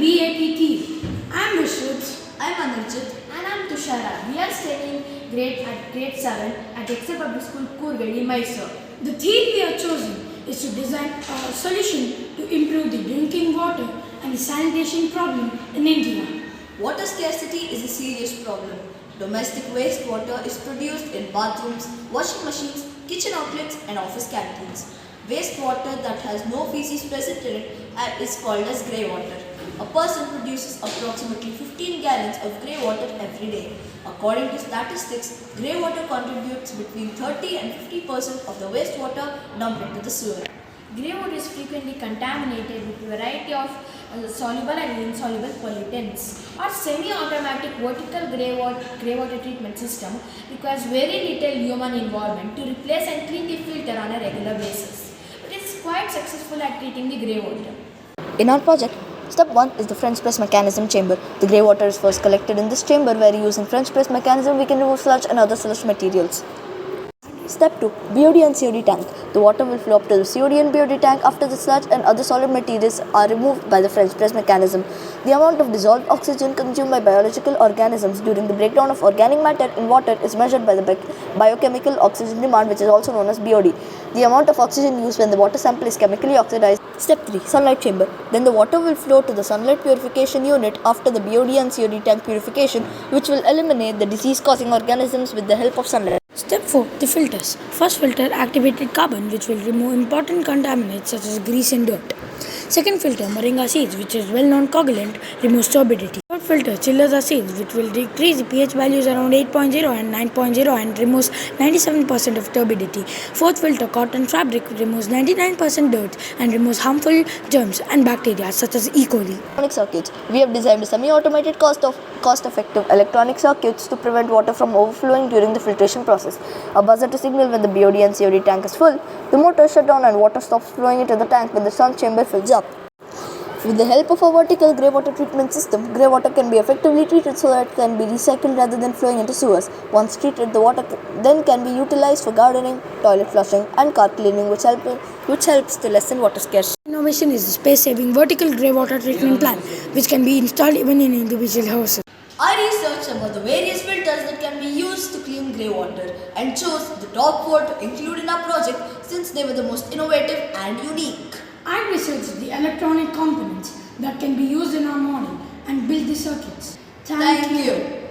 VATT. I'm VISHRUTH. I'm ANIRJITH. And I'm THUSHARA. We are studying grade 7 at ATL Public School, Koorgalli, Mysore. The theme we are chosen is to design a solution to improve the drinking water and the sanitation problem in India. Water scarcity is a serious problem. Domestic wastewater is produced in bathrooms, washing machines, kitchen outlets and office canteens. Wastewater that has no feces present in it is called as grey water. A person produces approximately 15 gallons of grey water every day. According to statistics, grey water contributes between 30 and 50% of the wastewater dumped into the sewer. Grey water is frequently contaminated with a variety of soluble and insoluble pollutants. Our semi-automatic vertical grey water treatment system requires very little human involvement to replace and clean the filter on a regular basis. It is quite successful at treating the grey water. In our project, step 1 is the French press mechanism chamber. The grey water is first collected in this chamber where using French press mechanism we can remove sludge and other sludge materials. Step 2. BOD and COD tank. The water will flow up to the COD and BOD tank after the sludge and other solid materials are removed by the French press mechanism. The amount of dissolved oxygen consumed by biological organisms during the breakdown of organic matter in water is measured by the biochemical oxygen demand, which is also known as BOD. The amount of oxygen used when the water sample is chemically oxidized. Step 3. Sunlight chamber. Then the water will flow to the sunlight purification unit after the BOD and COD tank purification, which will eliminate the disease-causing organisms with the help of sunlight. Step 4. The filters. First filter activated carbon, which will remove important contaminants such as grease and dirt. Second filter moringa seeds, which is well-known coagulant, removes turbidity. Third filter chilasa seeds, which will decrease the pH values around 8.0 and 9.0 and removes 97% of turbidity. Fourth filter cotton fabric removes 99% dirt and removes harmful germs and bacteria such as E. coli. Electronic circuits. We have designed a semi-automated cost-effective electronic circuits to prevent water from overflowing during the filtration process. A buzzer to signal when the BOD and COD tank is full. The motor is shut down and water stops flowing into the tank when the sun chamber fills up. With the help of a vertical grey water treatment system, grey water can be effectively treated so that it can be recycled rather than flowing into sewers. Once treated, the water then can be utilized for gardening, toilet flushing and car cleaning, which helps to lessen water scarcity. Innovation is the space-saving vertical grey water treatment plant, which can be installed even in individual houses. I researched about the various filters that can be used to clean grey water and chose the top 4 to include in our project since they were the most innovative and unique. I researched the electronic components that can be used in our model and built the circuits. Thank you.